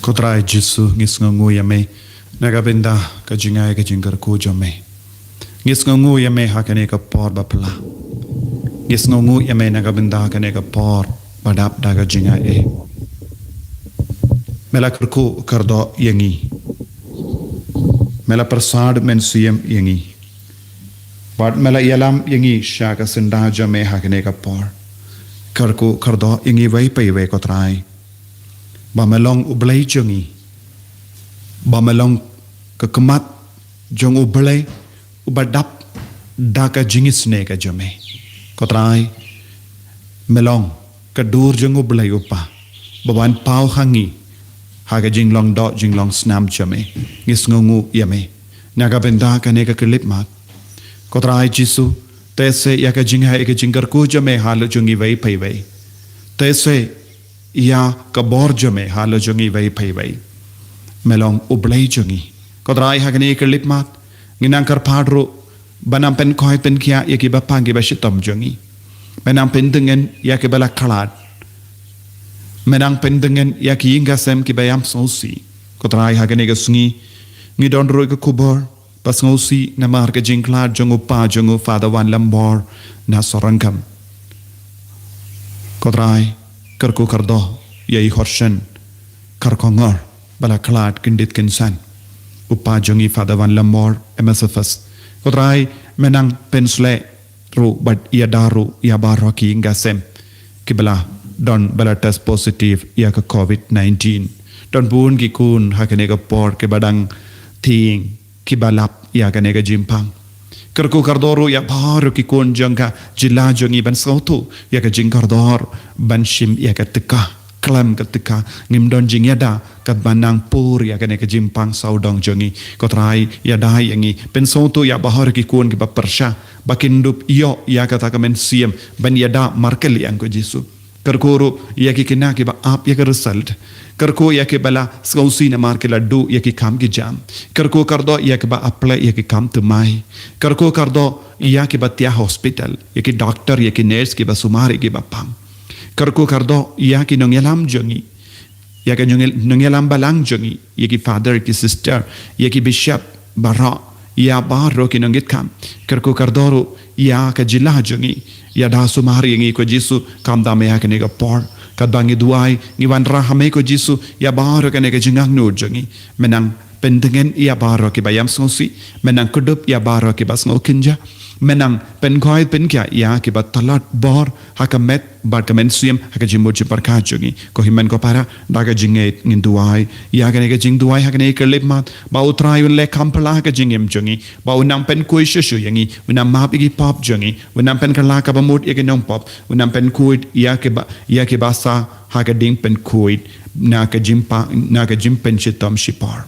Kotrai Jisu ngis ngungu yame nagabinda kajingai kajingar ko jame ngis ngungu yame hakane ka por bapla ngis ngungu yame nagabinda hakane ka por badap daga jingai mela kerku kardo yangi mela persad mensiem yangi bad mela yalam yangi shaka sinda jame hakane ka por kerku kardo yangi vai pai ve kotrai Bamelong ublay jongi, bamelong kekemat jong ublay ubadap daka jingis ne ka jome. Kotrai melong kedur jong ublay upa, bawan pau hangi haga jinglong do jinglong snam jome. Ngis ngungu yame, naga benda ka ne ka kelip mat. Kotrai Jisu tese yaka jingha eka jinggar ku jome halu jongi vai pai vai. Tese ia kabor jome halo jongi vai pai vai melong ublay jongi kodrai hagani kelip mat nginang kar padro banam pen koi pen kia yaki bapangi bashitom jongi menang pen dengan yaki balak kalat menang pen dengan yaki ingasem ki bayam sosi kodrai hagani gasungi ngidon roi ke kubor pas ngosi namar ke jingklat jongu pa jongu fada wan lambor na sorangkam kodrai kerku kardo yai horshen karkongor bala klat kindit kinsan upa jongi fadawan lamor MSFS kodrai menang pensle ru bad ia daru ia baroki ngasem kibala don bala test positive ia ke COVID-19 don bun ki kun hakane ka por ke badang ting kibalap ia kane ka jimpang kerku kardoro ya baru ki kun jangka jila jongi ban sautu ya ka jing kardor ban shim ya ka teka klam ka teka ngimdon jing yada kat banang pur ya ka ne ka jimpang saudong jongi kotrai ya dai yangi pen sautu ya baru ki kun ki bapersha bakindup yo ya ka ta kamen siem ban yada markel yang ko Jisu kerkuru ya ki kina ki ba ap ya ka result kerko ya ke bala skausi na mar ke laddu ya ki kam ki jam kerko kardo ya ke ba apply ya ki kam tumai kerko kardo ya ke ba tia hospital ya ki doctor ya ki nurse ki ba sumari ki ba pam kerko kardo ya ki nongyalam jongi ya ke nongyalam balang jongi ya ki father ki sister ya ki bishop bara ya baro ki nongit kam kerko kardoro ya ke jilah jongi ya da sumari ngi ko Jisu kam da me ya ke ne ga por kadbangi duai ngiwan rahame ko Jisu ya baro kane ke jingang nur jongi menang pendengen ya baro ke bayam sosi menang kudup ya baro ke bas ngokinja menang penkoi penkya ya ke batalat bor hakamet bar kamen siem hakajimbo jiparka jongi ko himen ko para daga jinget ngin duai ya kane ke jing duai hakane ke lepmat ba utrayu le kampala ka jingem jongi ba unang pen koi shushu yangi unang map igi pop jongi unang pen kala ka bamut igi nong pop unang pen kuit ya ke basa haga ding pen kuit na ka jimpen shitam shipar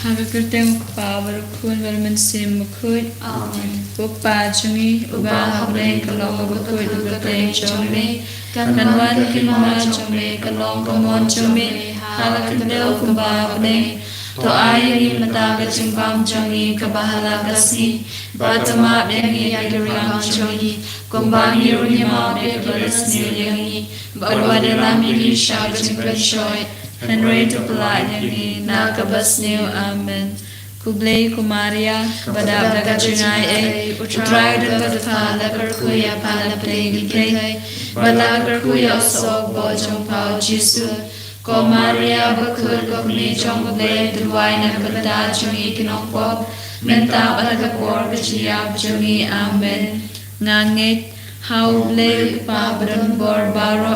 haga kerteng power kun vermen sim kun amen upa jungi uba habre kalong bukoi dugateng chome kanwan kinma chome kalong komon chome haga kendel kumba bne to ayi mataga chimbam jungi kabahala kasi batama bengi yagirang jungi kumbang yurima bekeres nilyangi barwada mili shaga chimprashoy and ready to apply yangi nakabas new amen kublay kumaria badab daga jingai utray daga thala karkuya pala play play bala karkuya so bojong pau Jisu ko Maria bakur ko ni chong kublay duwai na bada jungi kinong pop menta balaga por kachia jungi amen ngangit how blay pa badon bor baro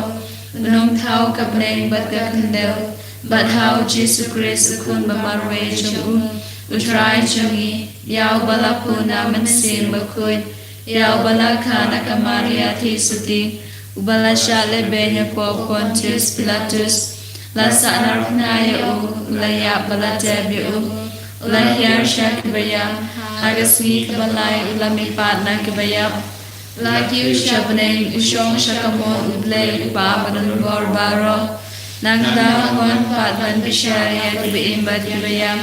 nong thau kablay badga kandel but how Jesus Christ kun bamarwe chungu utray chungi yaw bala puna mansim bakun yaw bala kana kamaria tisuti ubala shale benya po Pontius Pilatus la sanarnaya u laya bala tebi u lahiyar shakbaya agasmi kabalay ulamipat na kabaya lagi ushabneng usyong shakamon ublay upabanan borbaro nagdahon patman bisyariya kibiimbat kibayam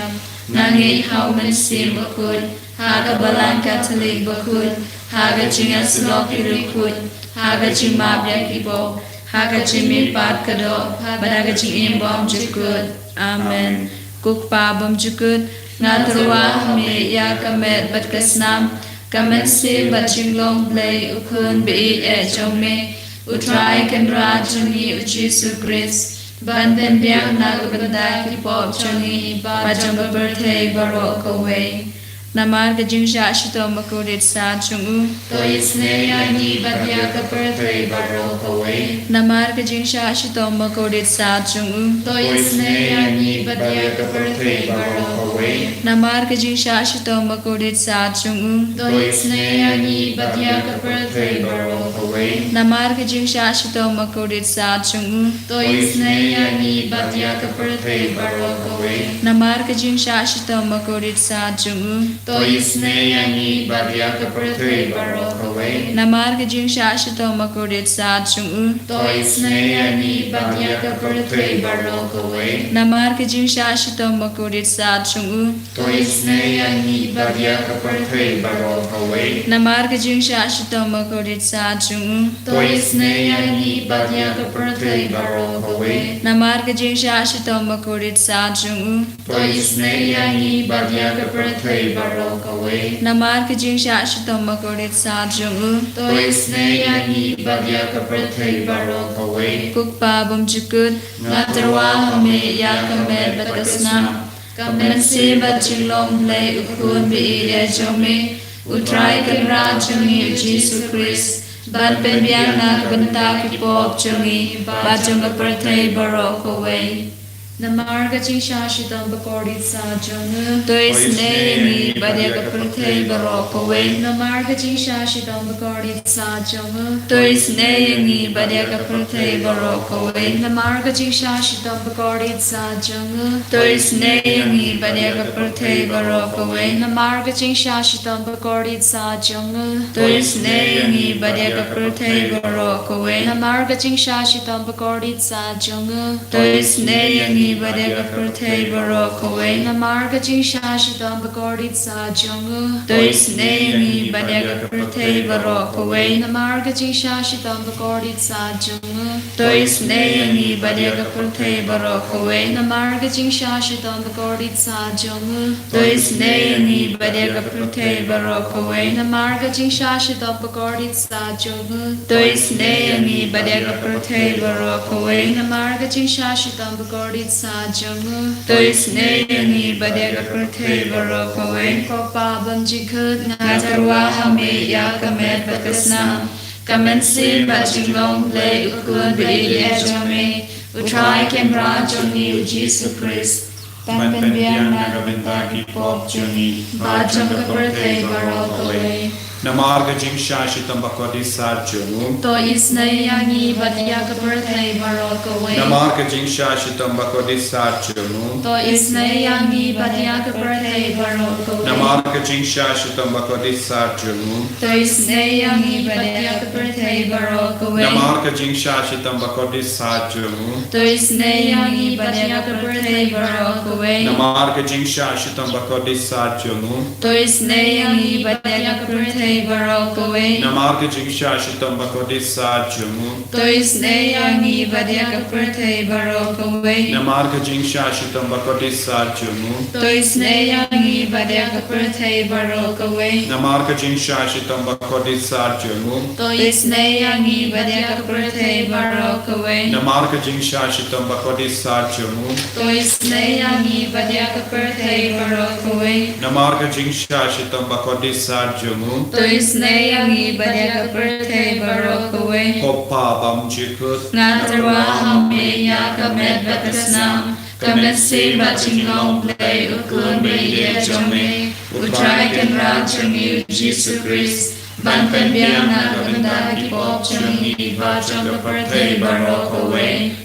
nangi hauman sim bakun haga balang katolik bakun haga chingas lokirikun haga chimabya kibo Hakajimi Pat Kado, Badagaji Imbom Jukut, Amen. Kukpa Bom Jukut, Natarwa Me Yakamet Batkasnam, Kamensi Bachinglong Play Ukun Be Ejome, Utrai Kendra Juni Ujisu Chris, Banten Biang Nagabanda Kipop Chani, Bajamba Birthday Barok away. Namar Gajing Shashito Makurit Sa Chungu, Toisneya Ni Badyaka Birthday Barok away. Namar Gajing Shashito Makurit Sa Chungu, Toisneya Ni Badyaka Birthday Barok away. Namar Gajing Shashito Makurit Sa Chungu, Toisneya Ni Badyaka Birthday Barok away. Namar Gajing Shashito Makurit Sa Chungu, Toisneya Ni Badyaka Birthday Barok away. Namar Gajing Shashito Makurit Sa Chungu, Toisneya Ni Badyaka Birthday Barok away. Namar Gajing Shashito Makurit Sa Chungu, Toisneya Ni Badyaka Birthday Barok away. Namar Gajing Shashito Makurit Sa Chungu, Toisneya Ni Badyaka Birthday Barok away. Namar Gajing Shashito Makurit Sa Chungu, Toisneya Ni Badyaka Birthday Barok away. Namar Gajing Shashito Makurit Sa Chungu, Toisneya Ni Badyaka Birthday Barok away. Namar Gajing Shashito Makurit Sa Chungu, Toisneya Ni Badyaka Birthday Barok away. Kukpa Bom Jukut, Natarwa Me Yakamet Batkasnam, Kamensi Bachinglong Play Ukun Be Ejome, Utrai Kendra Juni Ujisu Chris, Banten Biang Nagabanda Kipop Chungi, Bajamba Birthday Barok away. Namar Gajing Shashito Makurit Sa Chungu, Toisneya Ni Badyaka Birthday Barok away. Namar Gajing Shashito Makurit Sa Chungu, Toisneya Ni Badyaka Birthday Barok away. Namar Gajing Shashito Makurit Sa Chungu, Toisneya Ni Badyaka Birthday Barok away. Namar Gajing Shashito Makurit Sa Chungu, Toisneya Ni Badyaka Birthday Barok away. Namar Gajing Shashito Makurit Sa Chungu, Toisneya Ni Badyaka Birthday Barok away. Namar Gajing Shashito Makurit Sa Chungu, Toisneya Ni Badyaka Birthday Barok away. Namar Gajing Shashito Makurit Sa Chungu, Toisneya Ni Badyaka Birthday Barok away. Namar Gajing Shashito Makurit Sa Chungu, Toisneya Ni Badyaka Birthday Barok away. Namar Gajing Shashito Makurit Sa Chungu, Toisneya Ni Badyaka Birthday Barok away. Namar Gajing Shashito Makurit Sa Chungu, Toisneya Ni Badyaka Birthday Barok away. Kopa Bom Jukut, Natarwa Me Yakamet Batkasnam, Kamensi Bachinglong Play Ukun Be Ejome, Utrai Kendra Juni Ujisu Chris, Banten Biang Nagabanda Kipop Chungi, Bajamba Birthday Barok away. Namar Gajing Shashito Makurit Sa Chungu, Toisneya Ni Badyaka Birthday Barok away. Namar Gajing Shashito Makurit Sa Chungu, Toisneya Ni Badyaka Birthday Barok away. Namar Gajing Shashito Makurit Sa Chungu, Toisneya Ni Badyaka Birthday Barok away. Namar Gajing Shashito Makurit Sa Chungu, Toisneya Ni Badyaka Birthday Barok away. Namar Gajing Shashito Makurit Sa Chungu, Toisneya Ni Badyaka Birthday Barok away. Namar Gajing Shashito Makurit Sa Chungu, Toisneya Ni Badyaka Birthday Barok away. Namar Gajing Shashito Makurit Sa Chungu, Toisneya Ni Badyaka Birthday Barok away. Namar Gajing Shashito Makurit Sa Chungu, Toisneya Ni Badyaka Birthday Barok away. Namar Gajing Shashito Makurit Sa Chungu, Toisneya Ni Badyaka Birthday Barok away. Namar Gajing Shashito Makurit Sa Chungu, Toisneya Ni Badyaka Birthday Barok away. Kopa Bom Jukut, Natarwa Me Yakamet Batkasnam, Kamensi Bachinglong Play Ukun Be Ejome, Utrai Kendra Juni Ujisu Chris, Banten Biang Nagabanda Kipop Chungi, Bajamba Birthday Barok away.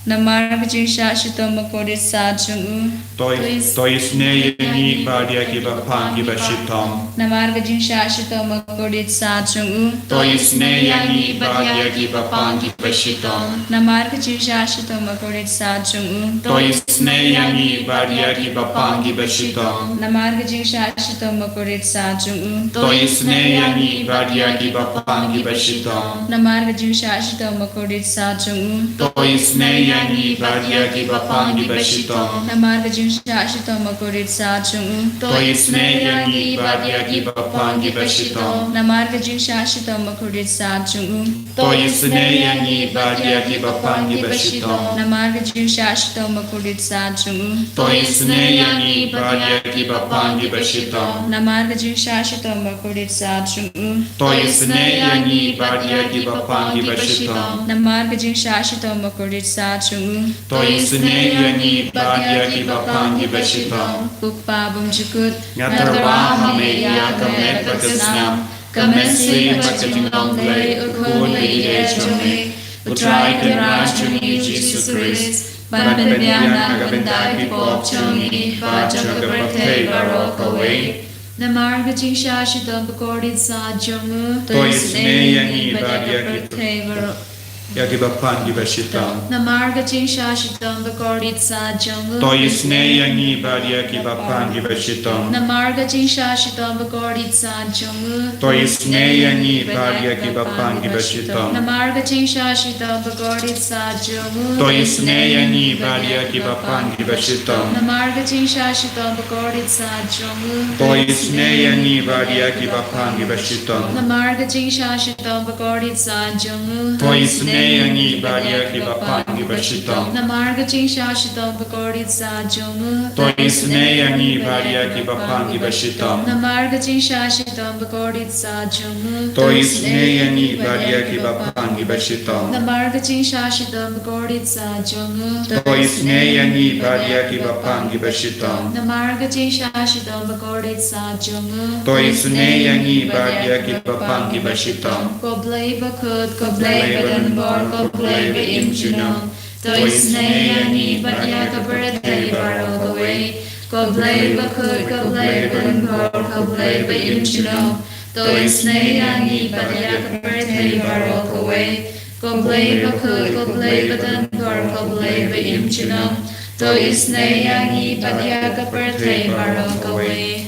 Namar Gajing Shashito Makodit Sajung Toisne Yangi Badia Giba Pangi Bashitom. Namar Gajing Shashito Makodit Sajung Toisne Yangi Badia Giba Pangi Bashitom. Namar Gajing Shashito Makodit Sajung Toisne Yangi Badia Giba Pangi Bashitom. Namar Gajing Shashito Makodit Sajung Toisne Yangi Badia Giba Pangi Bashitom. Namar Gajing Shashito Makodit Sajung Toisne Yangi Badia Giba Pangi Bashitom. Namar Gajing Shashito Makodit Sajung Toisne Yangi Badia Giba Pangi Bashitom. Namar Gajing Shashito Makodit Sajung Toisne Yangi Badia Giba Pangi Bashitom. Namar Gajing Shashito Makodit Sajung Toisne Yangi Badia Giba Pangi Bashitom. Namar Gajing Shashito Makodit Sajung Toisne Yangi Badia Giba Pangi Bashitom. Namar Gajing Shashito Makodit Sajung Toisne Yangi Badia Giba Pangi Bashitom. Upa Bumjukut Ngatarwahame Yakame Pagasnam. Kamensi Pakatinong Lay Ukun Ide Jome. Utrai Kirajuni Jesus Christ. Banbanyana Gabindaki Pop Chongi. Bajakabrate Barokaway. Namar Gajing Shashito Makodit Sajung Toisne Yangi Badia Giba Yagiba Pangi Bashitom. Namar Gajing Shashito Makodit Sajung Toisne Yangi Badia Giba Pangi Bashitom. Namar Gajing Shashito Makodit Sajung Toisne Yangi Badia Giba Pangi Bashitom. Namar Gajing Shashito Makodit Sajung Toisne Yangi Badia Giba Pangi Bashitom. Namar Gajing Shashito Makodit Sajung Toisne Yangi Badia Giba Pangi Bashitom. Namar Gajing Shashito Makodit Sajung Toisne Yangi Badia Giba Pangi Bashitom. Namar Gajing Shashito Makodit Sajung Toisne Yangi Badia Giba Pangi Bashitom. Namar Gajing Shashito Makodit Sajung Toisne Yangi Badia Giba Pangi Bashitom. Namar Gajing Shashito Makodit Sajung Toisne Yangi Badia Giba Pangi Bashitom. Namar Gajing Shashito Makodit Sajung Toisne Yangi Badia Giba Pangi Bashitom. Koblay Bakut Koblay Badanbor Koblay Baimjunong Toisne Yangi Badia Kabarate Barogaway Koblay Bakut Koblay Badanbor Koblay Baimjunong Toisne Yangi Badia Kabarate Barogaway Koblay Bakut Koblay Badanbor Koblay Baimjunong Toisne Yangi Badia Kabarate Barogaway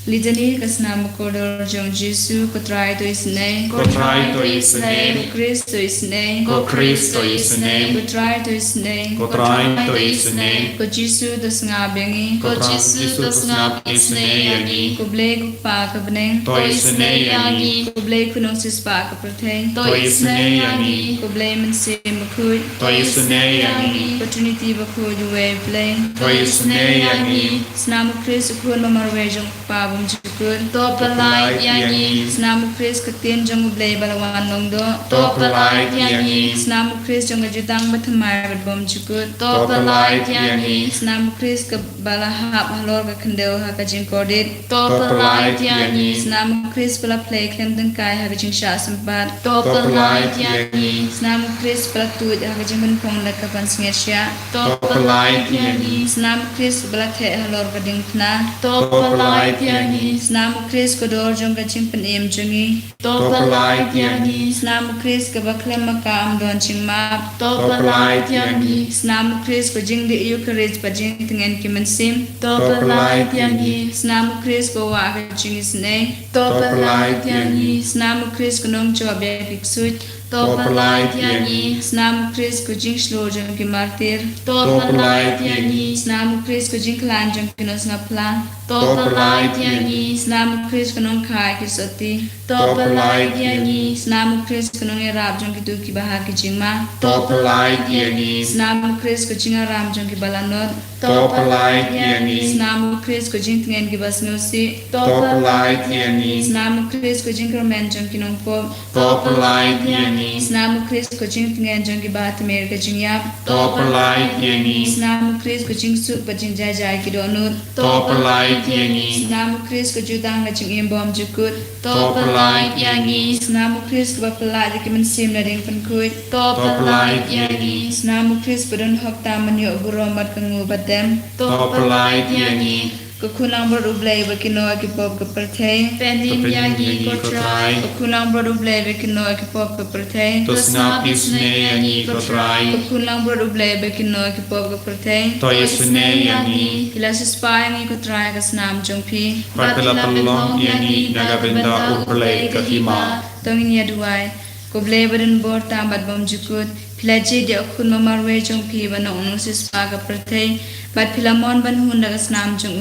Litany Kasnam Kodor Jong Jesu Kotrai to his name Kotrai to his name. Christ to his name Ko Christ to his name. Kotrai to his name Kotrai to his name. Ko Jesu to Sngabengi Ko Jesu to Snap Isne Yangi Ko Blake Pa Kabneng To Isne Yangi. Ko Blake Kunong Sispa Kaproteng To Isne Yangi Ko Blake Mense Makut To Isne Yangi. Ko Trinity Bakut Uwe Blake To Isne Yangi. Snam Christ Kun Mamarwe Jong Pa Bum Jukut Topalay Yangi Snam Christ Katin Jong Blake Balawan Longdo Topalay Yangi Snam Christ Jong Jutang Batamai Bum Jukut Topalay Yangi Snam Christ Kabalahap Halor Kakandel Hakajin Kodit Topalay Yangi Snam Christ Bala Play Clemton Kai Hakajin Sha Sampat Topalay Yangi Snam Christ Bala Tuit Hakajin Bunpong Lakapan Singesya Topalay Yangi Snam Christ Bala Te Halor Kading Tna Topalay Yangi Snam Christ Kodor Jong Kaching Panim Jungi Topalay Yangi Snam Christ Kabaklem Makam Don Ching Map Topalay Yangi Snam Christ Kajing Di Eucharist Pajing Tengen Kimansim Topalay Yangi Snam Christ Bawa Kaching Isne Topalay Yangi Snam Christ Kunong Chobe Piksut Topalay Yangi Snam Christ Kajing Shlo Jong Kimartir Topalay Yangi Snam Christ Kajing Klan Jong Kinos Ngaplan Topalay Yangi Snam Christ Kunong Kai Kisoti Topalay Yangi Snam Christ Kunong Irab Jong Kitu Kibaha Kijingma Topalay Yangi Snam Christ Kajing Aram Jong Kibalanot Topalay Yangi Snam Christ Kajing Tengen Kibas Nusi Topalay Yangi Snam Christ Kajing Kermen Jong Kinong Pop Topalay Yangi Snam Christ Kajing Tengen Jong Kibat Mer Kajing Yap Topalay Yangi Snam Christ Kajing Suk Kajing Jai Jai Kidonut Topalay Yangi Snam Kris ke jutang ke jing im bom jukut តបឡាយយ៉ាងងី Snamu Kris ke bapala di kemen sim na ding pen kuit តបឡាយយ៉ាងងី Snamu Kris bedon hok ta menyo buromat ke ngu badem តបឡាយយ៉ាងងី ke kunang berublay bekino ke pop ke pertei ពេលនេះយ៉ាងងីក៏ត្រៃ ke kunang berublay bekino ke pop ke pertei ទស្សនាពីស្នេហ៍យ៉ាងងីក៏ត្រៃ ke kunang berublay bekino ke pop ke pertei តយស្នេហ៍យ៉ាងងី Kila sespai ngi ko try ke senam jongpi បាត់លំយ៉ាងងីណាកបិណ្ឌឧបលេកគីមា tongin ya duai ko ble badan bor tambat bom jukut pilaji dia kun mamarwe jongpi banong nong sespa ke pertei bat pilamon ban hun daga senam jong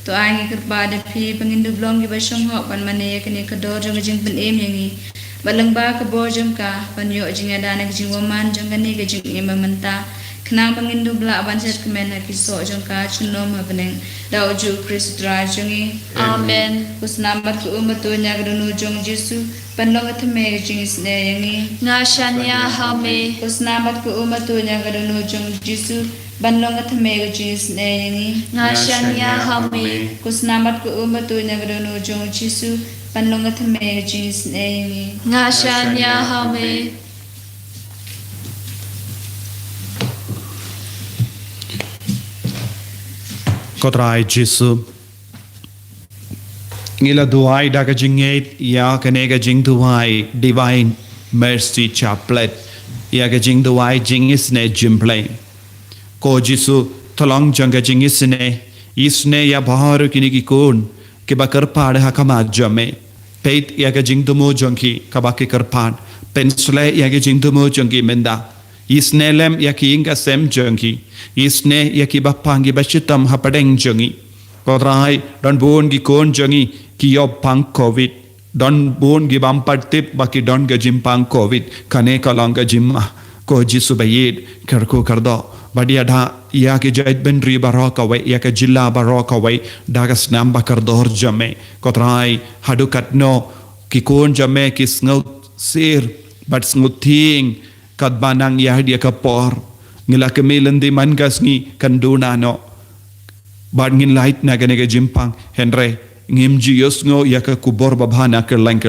to angi kerba de pi pangin dublong gi basong ho pan mane kini kedor jong jing pen em yangi balang ba ke bor jong ka pan yo jing ada na jing waman jong kani ke jing em menta kenang pangin dubla ban set kemen na kiso jong ka chunom ha beneng dau ju Kris dra jongi អាមែន Kusnam bat ku umatu nya gdunu jong Jesu panlong athme jing isne yangi ងាសានយ៉ាហាមេ Kusnam bat ku umatu nya gdunu jong Jesu panlong athme jing isne yangi ងាសានយ៉ាហាមេ Kusnam bat ku umatu nya gdunu jong Jesu panlong athme jing isne yangi ងាសានយ៉ាហាមេ Kotrai Jesu ngila duai daga jingate ya kanega jing duai divine mercy chaplet ya ga jing duai jing isne jimple ko Jesu tolong janga jing isne ya baharu kinigi kun ke bakar pad ha kama jame peit ya ga jing dumo jonki kabake karpad pensle ya ga jing dumo jonki menda isne lem ya ki inga sem jonki isne ya ki bapangi bashitam hapadeng jongi Kotrai don bon gi kon jongi ki yob pang covid don bon gi bam partip baki don ga jim pang covid kane kalong ga jim ko Jesu bayid karko kardo badia da ya ke jait ben ri baraka we ya ke jilla baraka we daga snam bakar dor jame Kotrai hadukat no ki kon jame ki sngot sir bat smuting kat banang ya dia ka por ngila ke melandi mangas ngi kanduna no Bad ngin light na ganega jimpang Henry ngim ji yosngo yaka kubor babhana kerlang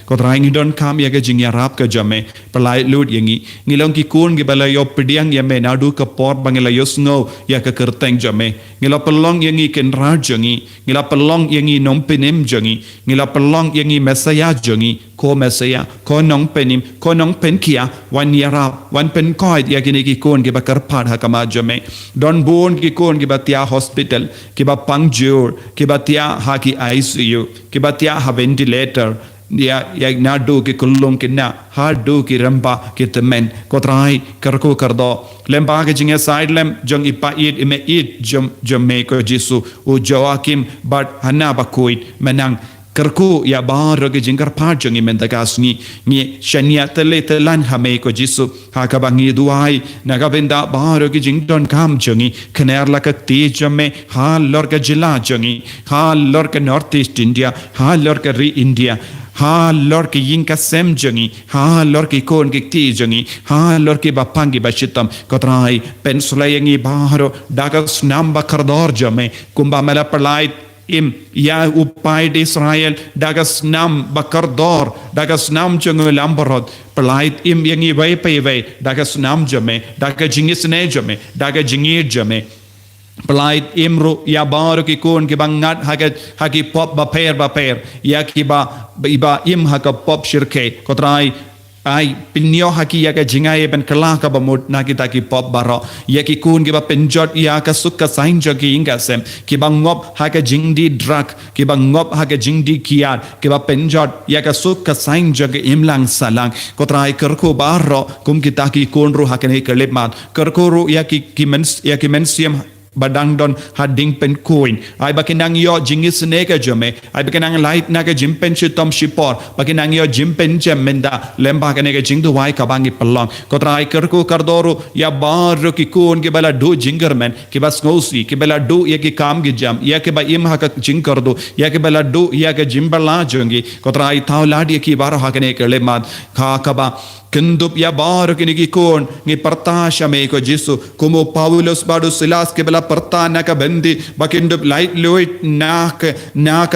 ko trying don kam yaga jingya rap ka jame palai lut yangi ngilong ki kun gi bala yo pidiang yame nadu ka por bangela yosngo yaka kerteng jame ngila pelong yangi ken rajangi ngila pelong yangi nom penim jangi ngila pelong yangi mesaya jangi ko mesaya ko nong penim ko nong penkia wan yara wan pen koid yagini ki kun gi bakar pad ha kama jame don bon ki kun gi batia hospital ki ba pangjur ki batia ha ki ICU ki batia ha ventilator dia yag na do ki kullum ki na ha do ki ramba ki temen ko trai karko kardo lemba ke jinga side lem jong ipa it ime it jom me ko Jesu u Joakim but hana ba koit menang Kerku ya baru ke jingkar pajang imen tagasni ni shania tele telan hame ko Jesu ha kabangi duai naga benda baru ke jingdon kam jangi kner la ka tejame ha lor ka jila jangi ha lor ka North East India ha lor ka re India ha lor ki yinka sem jangi ha lor ki kon ki ti jangi ha lor ki bapangi bashitam kotrai pensulayingi baru dagas namba kardor jame kumba mela palait im ya upai di Israel dagas nam bakar dor dagas nam jengul lamborod pelait im yangi vai pay dagas nam jame daga jingis ne jame daga jingir jame pelait imru ya baru ki kun ki bangat hagi pop baper ya ki ba iba im haga pop shirke kotrai ai pinyo haki ya ka jingai ben kala ka bamut na kita ki pop baro ya ki kun ki ba penjot ya ka sukka sain jogi inga sem ki ba ngop ha ka jingdi drug ki ba ngop ha ka jingdi kiat ki ba penjot ya ka sukka sain jogi imlang salang ko trai kerko baro kum kita ki kun ru ha ka ne kelemat kerko ru ya ki mensiam badang don hading pen coin ai bakinang yo jingis nega jome ai bakinang light naga jimpen chitom shipor bakinang yo jimpen jemenda lemba kanega jingdu wai kabangi pelong kotrai kerku kardoru ya baru ki kun ke bala do jingermen ke bas ngosi ke bala do ya ki kam gi jam ya ke ba im ha ka jing kardo ya ke bala do ya ke jimbala jongi kotrai thauladi ki bar ha kane kele mat kha kaba Kendup ya bar kini ki kon ngi partasha me ko Jesu como Paulos badu Silas ke bela pertana ka bendi bakindup light loit nak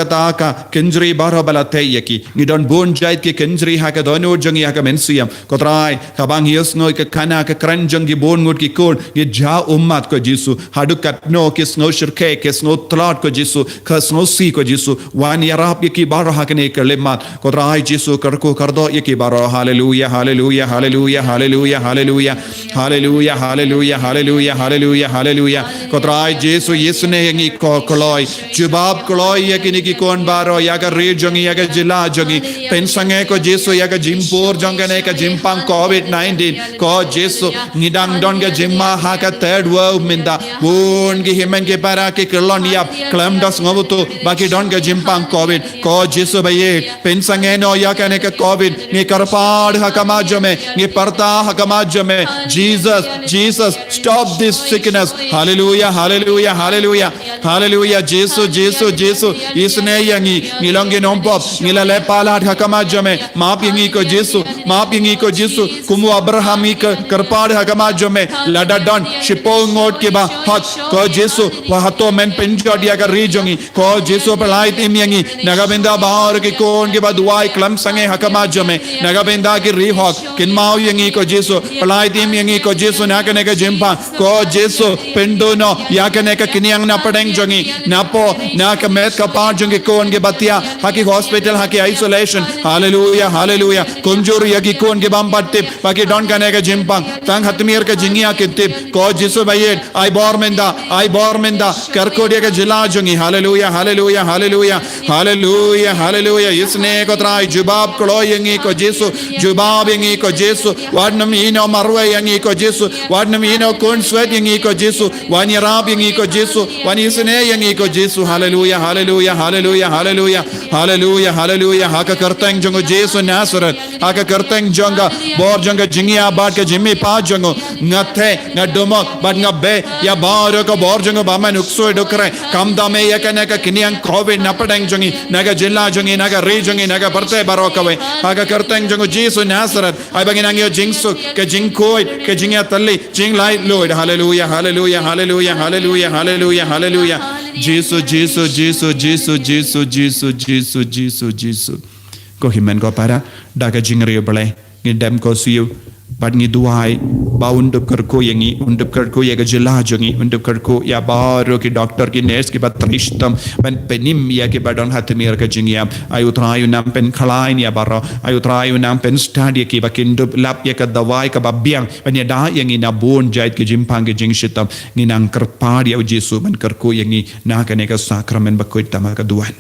taka kenjri baro bala teyaki ngi don bon jait ke kenjri ha ka dono jangi ha ka mensiam ko trai ka bang hios ngoi ka kana ka kranjang gi bon ngut ki kon ngi ja ummat ko Jesu hadukat no ke sno shirke ke sno tlat ko Jesu ka sno si ko Jesu wan yarap ki baro ha kene ke lemat ko trai Jesu karko kardo ki baro hallelujah hallelujah hallelujah hallelujah hallelujah hallelujah hallelujah hallelujah hallelujah hallelujah ko trai Jesu yesne ngi ko koloi jubab koloi yakini ki kon baro yaga re jongi yaga jila jongi pensange ko Jesu yaga jimpur jongane ka jimpang COVID-19 ko Jesu ngidang don ga jimma ha ka third world minda bun gi himen ke para ke kelon yap klam das ngobutu baki don ga jimpang COVID ko Jesu baye pensange no yaga ne ka COVID ni karpad ha kama jome ni parta ha kama jome Jesus stop this sickness hallelujah hallelujah hallelujah hallelujah Jesus isne yangi ngilonge nompop ngilale palat ha kama jome mapingi ko Jesu kumu Abraham ki karpad ha kama jome ladadon shipo ngot ke ba hak ko Jesu wa hato men penjod ya ga rijongi ko Jesu palai tim yangi nagabenda bahar ki kon ke ba duai klam sange ha kama jome nagabenda ki ri hok kin mau yangi ko Jesu palai tim yangi ko Jesu na kane ka jimpa ko Jesu pendo no ya kane ka kiniang na padeng jongi napo na ka met ka pa jongi kon ke batia haki hospital haki isolation hallelujah hallelujah kunjur yaki kon ke bam pattip baki don kane ka jimpang tang hatmir ka jingia kitip ko Jesu bayet ai bor menda karkodia ka jila jongi hallelujah hallelujah hallelujah hallelujah hallelujah isne ko trai jubab klo yangi ko Jesu jubab yangi ko Jesu wadnam ino marwe yangi ko Jesu wadnam ino kon sweat yangi ko Jesu wani rab yangi ko Jesu wani isne yangi ko Jesu hallelujah hallelujah hallelujah hallelujah hallelujah hallelujah haka kartang jongo Jesu Nazareth haka kartang jonga bor jonga jingia bad ka jimmi pa jongo ngathe ngadomok bad ngabe ya baro ko bor jongo bama nukso dokre kamda me yakana ka kiniang covid napadang jongi naga jilla jongi naga re jongi naga barte barokawe haka kartang jongo Jesu Nazareth ai banginangyo jingsu ke jingkoi ke jingia talli jing light lord hallelujah hallelujah hallelujah hallelujah hallelujah hallelujah Jesus ko himen ko para daga jingri bale ngidam ko siu bad ngi duai ba undup karko yangi undup karko yaga jila jongi undup karko ya baro ki doctor ki nurse ki batrishtam ban penim ya ki badon hatmir ka jingiam ayu trayu nam pen khalain ya baro ayu trayu nam pen study ki bakindup lap ya ka dawai ka babiang ban ya da yangi na bon jait ki jimpang ki jingshitam ngi nang karpad ya Jesu ban karko yangi na ka ne ka sakramen bakoit tama ka duan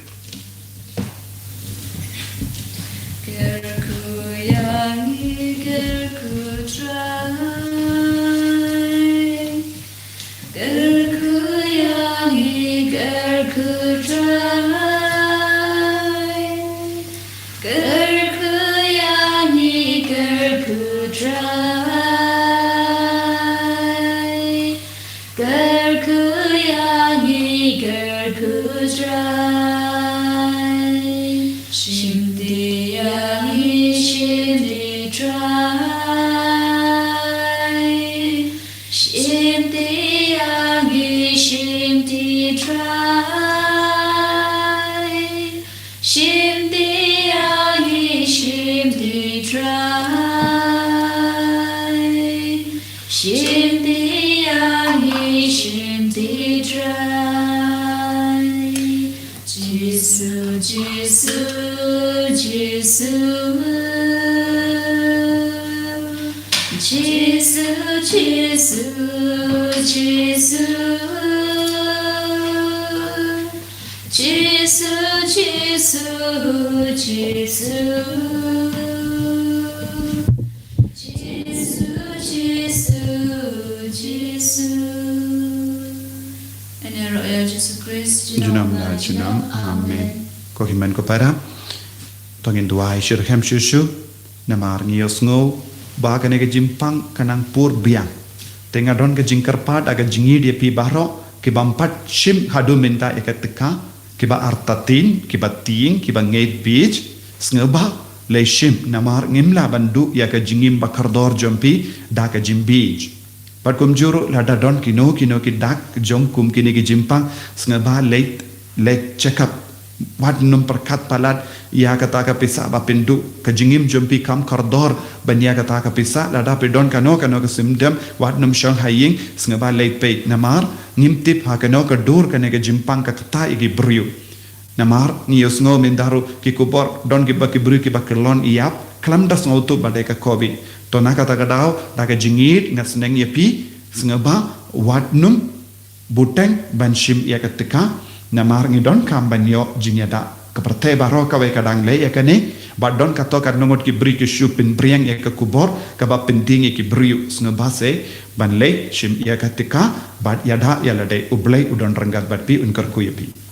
Junam amen ko himen ko para tongin duai shirhem shushu namar ngios ngo ba kane ke jimpang kanang pur biang tenga don ke jingkar pad aga jingi dia pi baro ke bampat shim hadu minta eka teka ke ba artatin ke ba ting ke ba ngeit beach sngoba le shim namar ngimla bandu ya ka jingim bakardor jompi da ka jimbij pat kum juru la da don kino ki dak jong kum kini ki jimpang snga le check up wat num perkat palat ya kata ka pisa ba pindu ka jingim jompi kam kardor ban ya kata ka pisa la da pe don kano ka simdem wat num shang haying snga ba le pe namar ngim tip ha kano ka dur ka ne ka jimpang ka kata igi briu namar ni yosngo mendaru ki kubor don ki bri ki bakelon iap klam das ngotu badai ka kobi to na kata kadau da ka jingit ngas neng yapi sngaba watnum buteng banshim ya ketika namar ngi don kam banyo jinyada kaperte baro ka we kadang le ya kane ba don kato kad nongot ki bri ki shupin priang ya ka kubor ka ba penting ki briu sngaba se ban le shim ya ketika bad yada ya lade ublai udon renggat bat pi unkar ku yapi